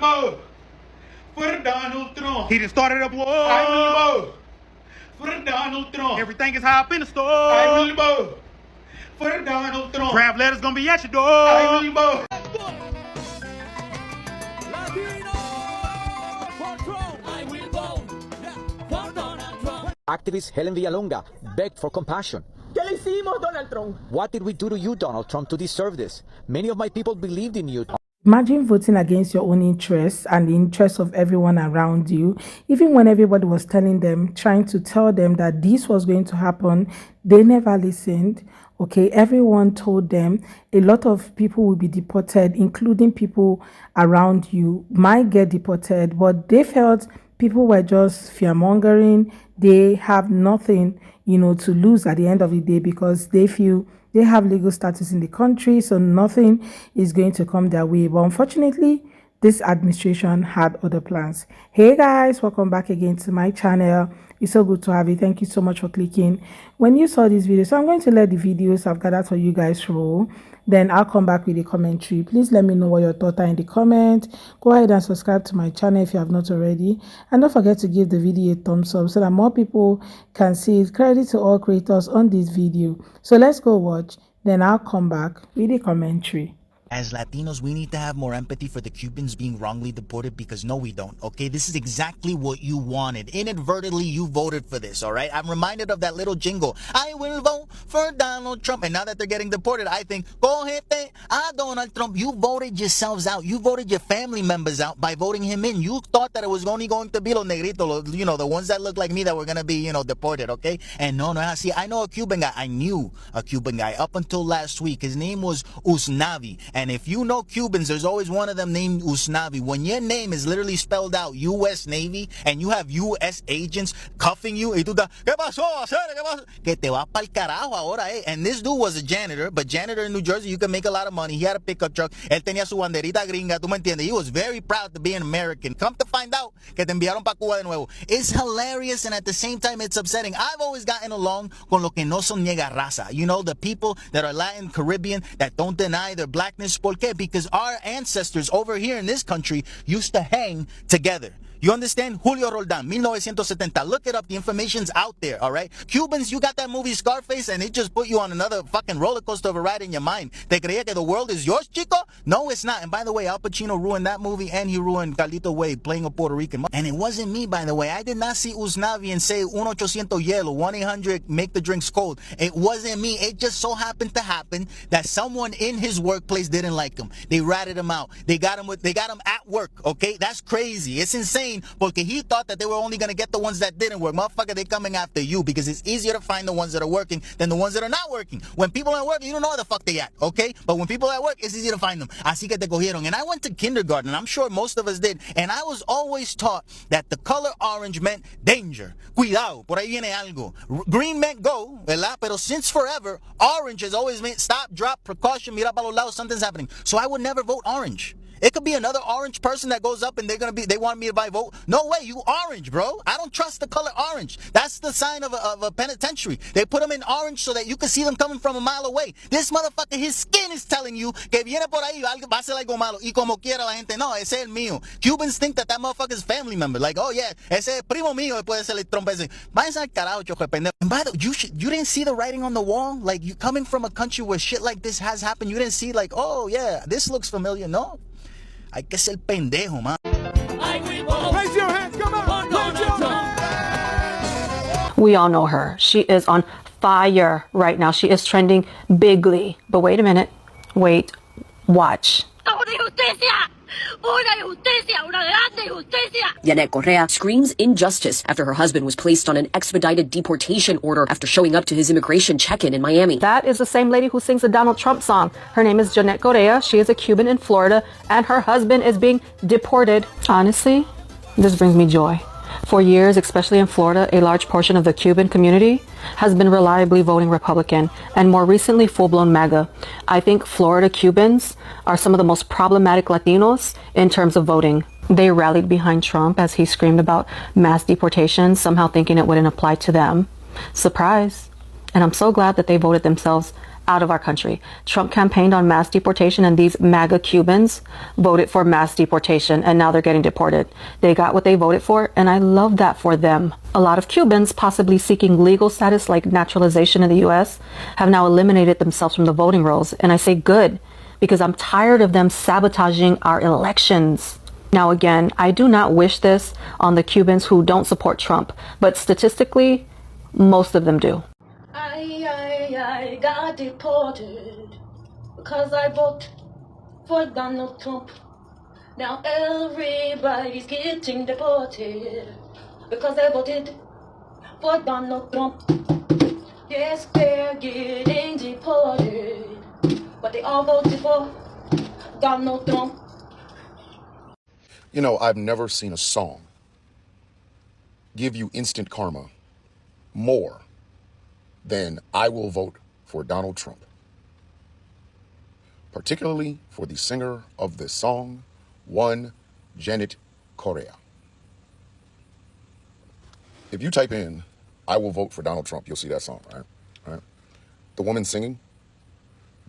vote for Donald Trump. He just started up war. I will vote for Donald Trump. Everything is high up in the store. I will vote for Donald Trump. Draft letters gonna be at your door. I will vote. Activist Helen Villalonga begged for compassion. ¿Qué le hicimos, Donald Trump? What did we do to you, Donald Trump, to deserve this? Many of my people believed in you. Imagine voting against your own interests and the interests of everyone around you. Even when everybody was telling them, trying to tell them that this was going to happen, they never listened. Okay, everyone told them a lot of people will be deported, including people around you might get deported, but they felt people were just fear-mongering. They have nothing, to lose at the end of the day because they feel they have legal status in the country, so nothing is going to come their way. But unfortunately, this administration had other plans. Hey guys, welcome back again to my channel. It's so good to have you. Thank you so much for clicking when you saw this video. So I'm going to let the videos I've gathered for you guys roll. Then I'll come back with a commentary. Please let me know what your thoughts are in the comment. Go ahead and subscribe to my channel if you have not already. And don't forget to give the video a thumbs up so that more people can see it. Credit to all creators on this video. So let's go watch. Then I'll come back with a commentary. As Latinos, we need to have more empathy for the Cubans being wrongly deported because no, we don't, okay? This is exactly what you wanted. Inadvertently, you voted for this, all right? I'm reminded of that little jingle, I will vote for Donald Trump. And now that they're getting deported, I think, cógete a Donald Trump. You voted yourselves out. You voted your family members out by voting him in. You thought that it was only going to be los negritos, the ones that look like me that were going to be, deported, okay? And no, see, I know a Cuban guy. I knew a Cuban guy up until last week. His name was Usnavi. And if you know Cubans, there's always one of them named Usnavi. When your name is literally spelled out U.S. Navy and you have U.S. agents cuffing you, y tú estás, ¿qué pasó? ¿Qué pasó? Que te va pa'l carajo ahora, eh. And this dude was a janitor, but janitor in New Jersey, you can make a lot of money. He had a pickup truck. Él tenía su banderita gringa, tú me entiendes. He was very proud to be an American. Come to find out que te enviaron pa' Cuba de nuevo. It's hilarious and at the same time it's upsetting. I've always gotten along con lo que no son niega raza. The people that are Latin, Caribbean, that don't deny their blackness. ¿Por qué? Because our ancestors over here in this country used to hang together. You understand? Julio Roldan, 1970. Look it up. The information's out there, all right? Cubans, you got that movie Scarface, and it just put you on another fucking roller coaster of a ride in your mind. ¿Te creía que the world is yours, chico? No, it's not. And by the way, Al Pacino ruined that movie, and he ruined Carlito Way playing a Puerto Rican. And it wasn't me, by the way. I did not see Usnavi and say 1-800 hielo, 1-800 make the drinks cold. It wasn't me. It just so happened to happen that someone in his workplace didn't like him. They ratted him out. They got him at work, okay? That's crazy. It's insane. Porque he thought that they were only going to get the ones that didn't work. Motherfucker, they're coming after you because it's easier to find the ones that are working than the ones that are not working. When people aren't working, you don't know where the fuck they at, okay? But when people are at work, it's easy to find them. Así que te cogieron. And I went to kindergarten, and I'm sure most of us did, and I was always taught that the color orange meant danger. Cuidado, por ahí viene algo. Green meant go, ¿verdad? Pero since forever, orange has always meant stop, drop, precaution, mira para los lados, something's happening. So I would never vote orange. It could be another orange person that goes up and they want me to buy vote. No way, you orange, bro. I don't trust the color orange. That's the sign of a penitentiary. They put them in orange so that you can see them coming from a mile away. This motherfucker, his skin is telling you que viene por ahí, va a ser algo malo. Y como quiera la gente, no, ese es el mío. Cubans think that motherfucker is family member. Like, oh yeah, ese es primo mío, puede ser el trompa ese. Váyanse al carajo, choco de pendejo. And by the way, you didn't see the writing on the wall? Like, you coming from a country where shit like this has happened, you didn't see like, oh yeah, this looks familiar. No. Hay que ser pendejo, man. Raise your hands, come on. Raise your hands. We all know her. She is on fire right now. She is trending bigly. But wait a minute. Wait. Watch. Janette Korea screams injustice after her husband was placed on an expedited deportation order after showing up to his immigration check-in in Miami. That is the same lady who sings the Donald Trump song. Her name is Janette Korea. She is a Cuban in Florida, and her husband is being deported. Honestly, this brings me joy. For years, especially in Florida, a large portion of the Cuban community has been reliably voting Republican, and more recently full-blown MAGA. I think Florida Cubans are some of the most problematic Latinos in terms of voting. They rallied behind Trump as he screamed about mass deportation, somehow thinking it wouldn't apply to them. Surprise. And I'm so glad that they voted themselves out of our country. Trump campaigned on mass deportation, and these MAGA Cubans voted for mass deportation, and now they're getting deported. They got what they voted for, and I love that for them. A lot of Cubans, possibly seeking legal status like naturalization in the U.S., have now eliminated themselves from the voting rolls, and I say good, because I'm tired of them sabotaging our elections. Now again, I do not wish this on the Cubans who don't support Trump, but statistically, most of them do. I got deported because I voted for Donald Trump. Now everybody's getting deported because they voted for Donald Trump. Yes, they're getting deported, but they all voted for Donald Trump. You know, I've never seen a song give you instant karma more than I will vote for Donald Trump. Particularly for the singer of this song, one Janette Korea. If you type in, I will vote for Donald Trump, you'll see that song, right? The woman singing,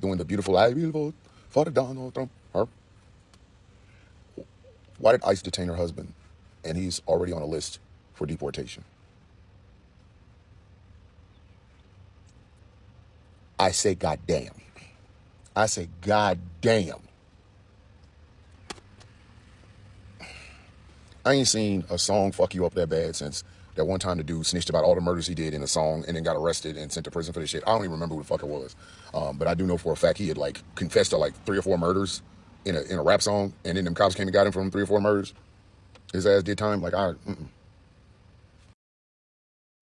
doing the beautiful, I will vote for Donald Trump, her. Why did ICE detain her husband and he's already on a list for deportation? I say goddamn. I say goddamn. I ain't seen a song fuck you up that bad since that one time the dude snitched about all the murders he did in a song and then got arrested and sent to prison for this shit. I don't even remember who the fuck it was. But I do know for a fact he had like confessed to like 3 or 4 murders in a rap song, and then them cops came and got him from 3 or 4 murders. His ass did time. Like, like,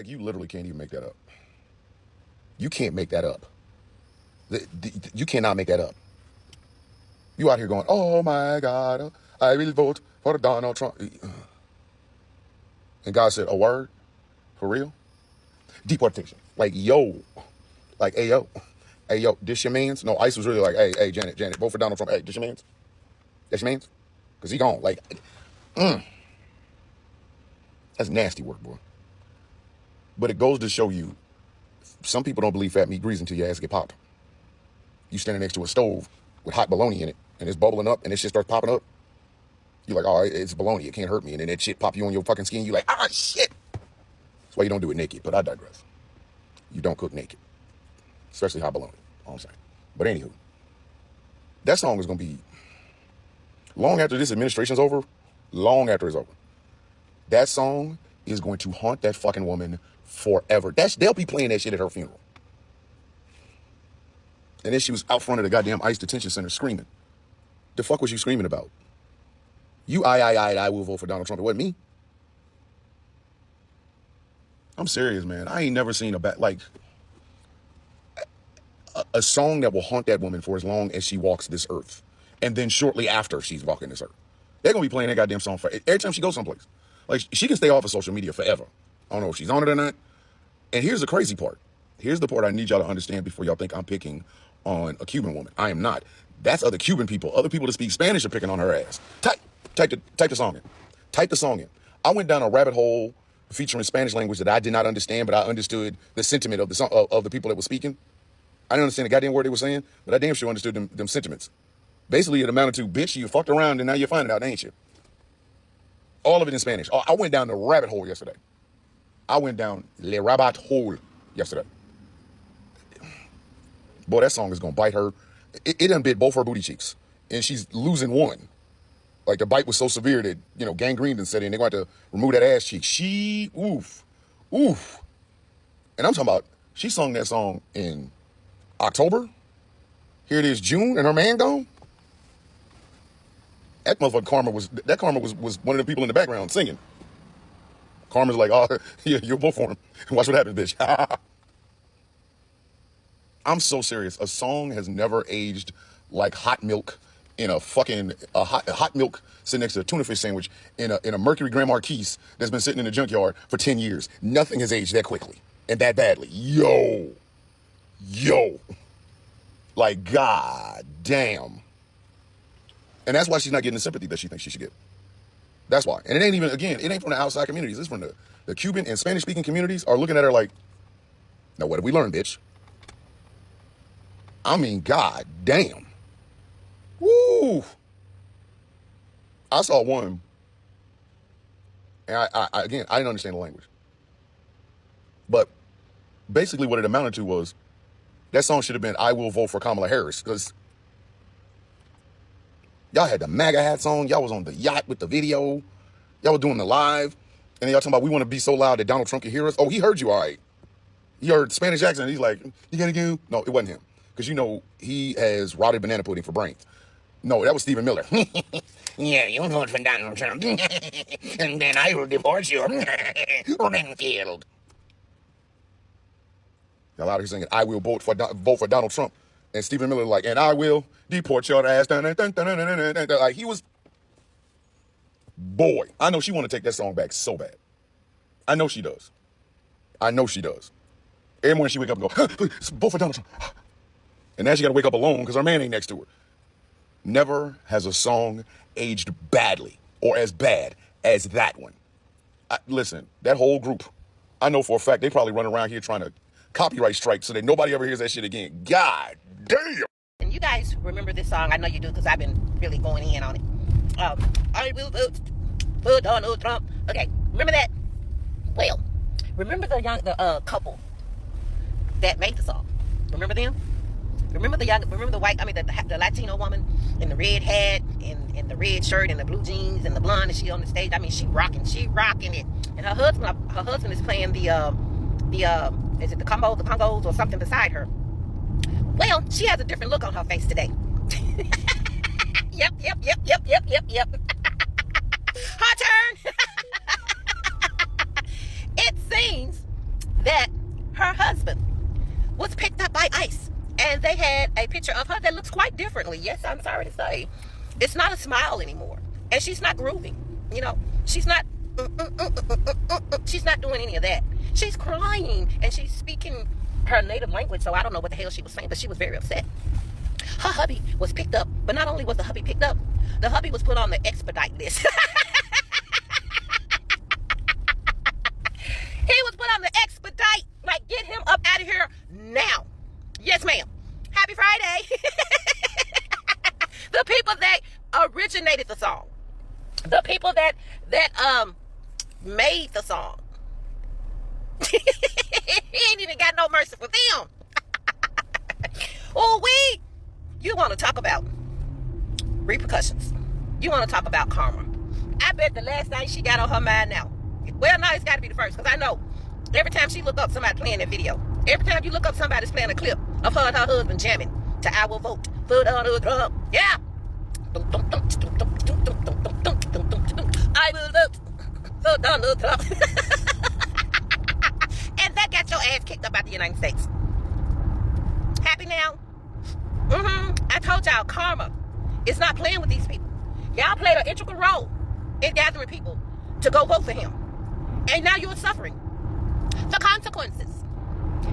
you literally can't even make that up. You can't make that up. You cannot make that up. You out here going, oh my God, I will vote for Donald Trump. And God said, a word? For real? Deportation. Like, yo. Like, hey, yo. Hey, yo, this your mans? No, ICE was really like, hey, Janet, vote for Donald Trump. Hey, this your mans? That's your mans? Because he gone. Like, that's nasty work, boy. But it goes to show you, some people don't believe fat meat grease until your ass get popped. You standing next to a stove with hot bologna in it, and it's bubbling up, and this shit starts popping up. You're like, oh, it's bologna, it can't hurt me. And then that shit pop you on your fucking skin, you're like, ah, shit. That's why you don't do it naked, but I digress. You don't cook naked. Especially hot bologna, all I'm saying. But anywho, that song is going to be, long after this administration's over, long after it's over, that song is going to haunt that fucking woman forever. They'll be playing that shit at her funeral. And then she was out front of the goddamn ICE detention center screaming. The fuck was you screaming about? I will vote for Donald Trump. It wasn't me. I'm serious, man. I ain't never seen a song that will haunt that woman for as long as she walks this earth. And then shortly after she's walking this earth. They're going to be playing that goddamn song for every time she goes someplace. Like, she can stay off of social media forever. I don't know if she's on it or not. And here's the crazy part. Here's the part I need y'all to understand before y'all think I'm picking on a Cuban woman. I am not. That's other Cuban people. Other people that speak Spanish are picking on her ass. Type the song in. Type the song in. I went down a rabbit hole featuring Spanish language that I did not understand, but I understood the sentiment of the song, of the people that were speaking. I didn't understand the goddamn word they were saying, but I damn sure understood them sentiments. Basically, it amounted to, bitch, you fucked around and now you're finding out, ain't you? All of it in Spanish. I went down the rabbit hole yesterday. I went down le rabbit hole yesterday. Boy, that song is going to bite her. It done bit both her booty cheeks. And she's losing one. Like, the bite was so severe that, gangrene done set in. They're going to have to remove that ass cheek. Oof. And I'm talking about, she sung that song in October. Here it is, June, and her man gone. That motherfucker Karma was one of the people in the background singing. Karma's like, oh, yeah, you'll vote for him. Watch what happens, bitch. I'm so serious. A song has never aged like hot milk in a fucking hot milk sitting next to a tuna fish sandwich in a Mercury Grand Marquis that's been sitting in the junkyard for 10 years. Nothing has aged that quickly and that badly. Yo. Like, god damn. And that's why she's not getting the sympathy that she thinks she should get. That's why. And it ain't even, again, it ain't from the outside communities. It's from the Cuban and Spanish-speaking communities are looking at her like, now what have we learned, bitch? I mean, god damn. Woo! I saw one, and again, I didn't understand the language. But basically what it amounted to was, that song should have been I Will Vote for Kamala Harris, because y'all had the MAGA hats on, y'all was on the yacht with the video, y'all were doing the live, and then y'all talking about we want to be so loud that Donald Trump can hear us. Oh, he heard you all right. He heard Spanish accent, he's like, you gotta go. No, it wasn't him. Because you know, he has rotted banana pudding for brains. No, that was Stephen Miller. Yeah, you vote for Donald Trump. And then I will divorce you. Renfield. Y'all out here singing, I will vote for Donald Trump. And Stephen Miller like, and I will deport your ass. Like, he was, boy, I know she want to take that song back so bad. I know she does. I know she does. Every morning she wake up and go, vote for Donald Trump. And now she got to wake up alone because her man ain't next to her. Never has a song aged badly or as bad as that one. Listen, that whole group, I know for a fact they probably run around here trying to copyright strike so that nobody ever hears that shit again. God damn. And you guys remember this song? I know you do because I've been really going in on it. I will vote for Donald Trump. Okay, remember that? Well, remember the couple that made the song? Remember them? Remember the white, the Latino woman in the red hat and the red shirt and the blue jeans and the blonde, and she on the stage. I mean, she rocking it. And her husband is playing is it the congos or something beside her. Well, she has a different look on her face today. Yep. Her turn. It seems that her husband was picked up by ICE. And they had a picture of her that looks quite differently. Yes, I'm sorry to say. It's not a smile anymore. And she's not grooving. You know, she's not doing any of that. She's crying and she's speaking her native language. So I don't know what the hell she was saying, but she was very upset. Her hubby was picked up. But not only was the hubby picked up, the hubby was put on the expedite list. He was put on the expedite. Like, get him up out of here now. Yes, ma'am. Happy Friday. The people that originated the song. The people that made the song. He ain't even got no mercy for them. Oh, you want to talk about repercussions. You want to talk about karma. I bet the last thing she got on her mind now. Well, no, it's got to be the first, because I know every time she look up somebody playing that video, every time you look up somebody's playing a clip of her and her husband jamming to I Will Vote for Donald Trump. Yeah. I will vote for Donald Trump. And that got your ass kicked up out the United States. Happy now? I told y'all, karma is not playing with these people. Y'all played an integral role in gathering people to go vote for him. And now you're suffering the consequences.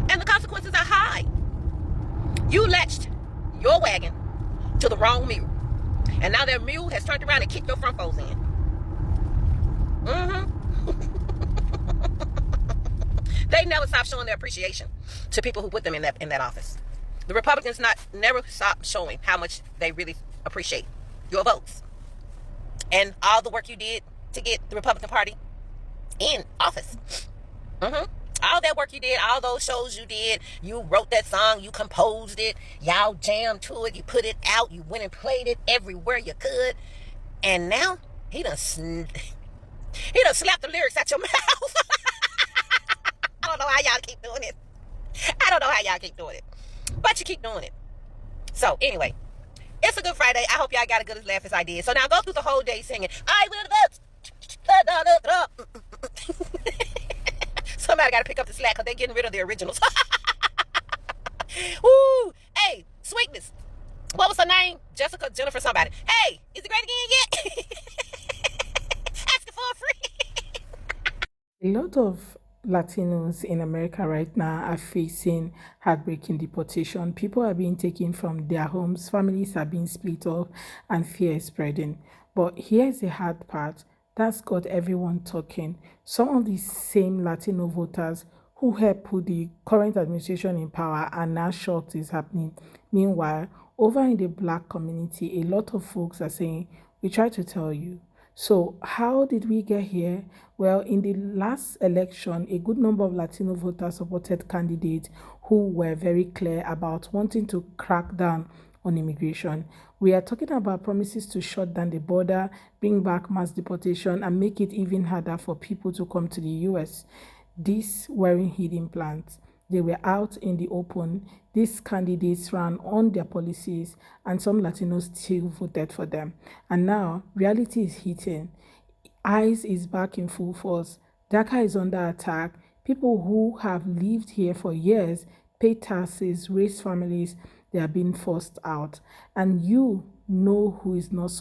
And the consequences are high. You latched your wagon to the wrong mule. And now that mule has turned around and kicked your front foes in. They never stop showing their appreciation to people who put them in that office. The Republicans never stop showing how much they really appreciate your votes. And all the work you did to get the Republican Party in office. All that work you did, all those shows you did, you wrote that song, you composed it, y'all jammed to it, you put it out, you went and played it everywhere you could, and now he done slapped the lyrics out your mouth. I don't know how y'all keep doing it. But you keep doing it. So anyway, it's a good Friday. I hope y'all got a good laugh as I did. So now go through the whole day singing, I will vote for Donald Trump. Somebody got to pick up the slack because they're getting rid of the originals. Woo! Hey, Sweetness. What was her name? Jennifer somebody. Hey, is it great again yet? Asking for a free. A lot of Latinos in America right now are facing heartbreaking deportation. People are being taken from their homes, families are being split off, and fear is spreading. But here's the hard part. That's got everyone talking. Some of the same Latino voters who helped put the current administration in power are now shocked is happening. Meanwhile, over in the black community, a lot of folks are saying, we try to tell you. So, how did we get here? Well, in the last election, a good number of Latino voters supported candidates who were very clear about wanting to crack down on immigration. We are talking about promises to shut down the border, bring back mass deportation, and make it even harder for people to come to the US. These weren't hidden plans. They were out in the open. These candidates ran on their policies, and some Latinos still voted for them. And now, reality is hitting. ICE is back in full force. DACA is under attack. People who have lived here for years, pay taxes, raise families, they are being forced out. And you know who is not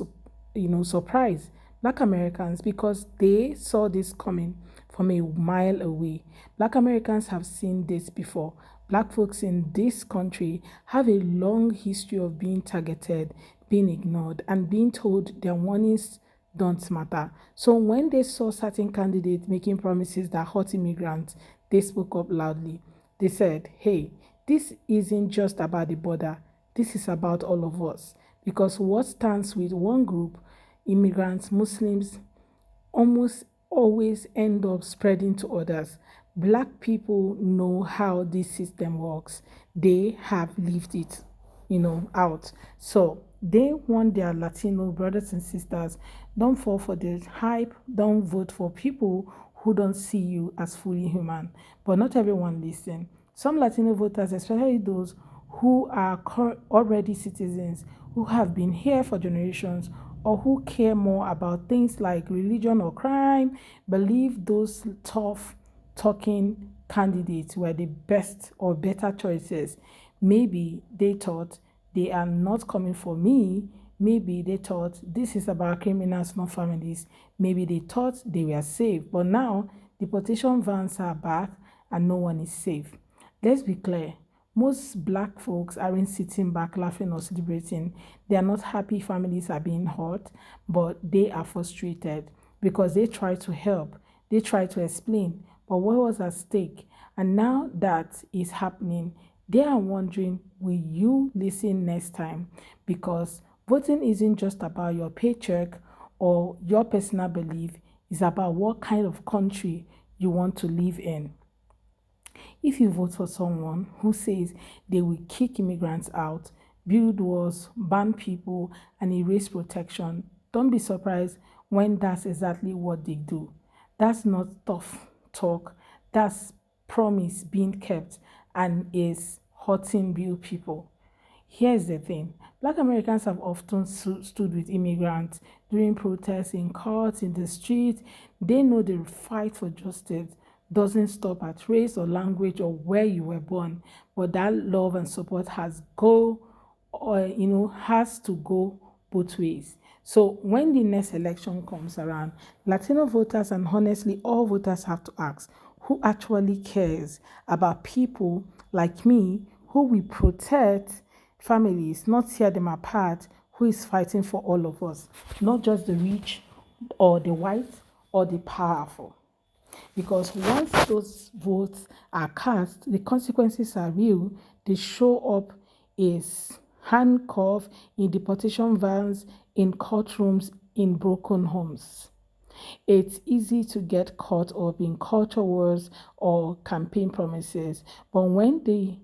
surprised? Black Americans, because they saw this coming from a mile away. Black Americans have seen this before. Black folks in this country have a long history of being targeted, being ignored, and being told their warnings don't matter. So when they saw certain candidates making promises that hurt immigrants, they spoke up loudly. They said, hey, this isn't just about the border. This is about all of us. Because what stands with one group, immigrants, Muslims, almost always end up spreading to others. Black people know how this system works. They have lived it, out. So they want their Latino brothers and sisters, don't fall for the hype, don't vote for people who don't see you as fully human. But not everyone listen. Some Latino voters, especially those who are already citizens, who have been here for generations, or who care more about things like religion or crime, believe those tough talking candidates were the best or better choices. Maybe they thought they are not coming for me. Maybe they thought this is about criminals, not families. Maybe they thought they were safe. But now, deportation vans are back and no one is safe. Let's be clear. Most black folks aren't sitting back laughing or celebrating. They are not happy families are being hurt, but they are frustrated because they try to help. They try to explain, but what was at stake? And now that is happening, they are wondering, will you listen next time? Because voting isn't just about your paycheck or your personal belief. It's about what kind of country you want to live in. If you vote for someone who says they will kick immigrants out, build walls, ban people, and erase protection, don't be surprised when that's exactly what they do. That's not tough talk. That's promise being kept and is hurting real people. Here's the thing. Black Americans have often stood with immigrants during protests, in courts, in the street. They know the fight for justice doesn't stop at race or language or where you were born, but that love and support has to go both ways. So when the next election comes around, Latino voters and honestly all voters have to ask, who actually cares about people like me who will protect families, not tear them apart, who is fighting for all of us, not just the rich or the white or the powerful. Because once those votes are cast, the consequences are real. They show up as handcuffed in deportation vans, in courtrooms, in broken homes. It's easy to get caught up in culture wars or campaign promises, but when the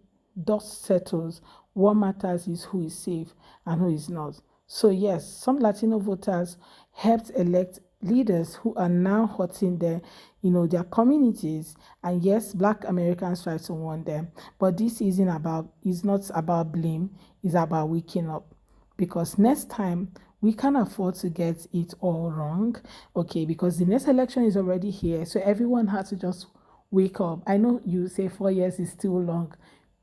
dust settles, what matters is who is safe and who is not. So yes, some Latino voters helped elect leaders who are now hurting their communities. And yes, Black Americans try to warn them, but this is not about blame, it's about waking up. Because next time we can't afford to get it all wrong, okay? Because the next election is already here, so everyone has to just wake up. I know you say 4 years is still long,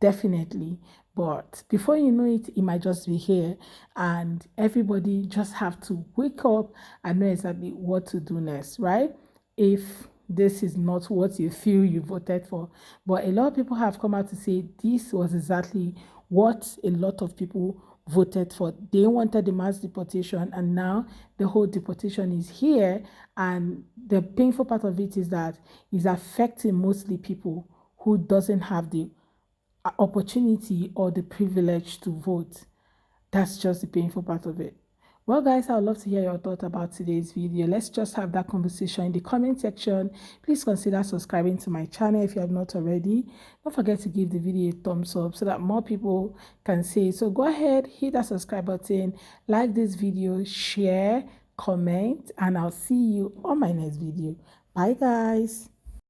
definitely, but before you know it, it might just be here, and everybody just have to wake up and know exactly what to do next, right? If this is not what you feel you voted for. But a lot of people have come out to say this was exactly what a lot of people voted for. They wanted the mass deportation, and now the whole deportation is here, and the painful part of it is that it's affecting mostly people who doesn't have the opportunity or the privilege to vote. That's just the painful part of it. Well, guys, I would love to hear your thoughts about today's video. Let's just have that conversation in the comment section. Please consider subscribing to my channel if you have not already. Don't forget to give the video a thumbs up so that more people can see it. So go ahead, hit that subscribe button, like this video, share, comment, and I'll see you on my next video. Bye, guys.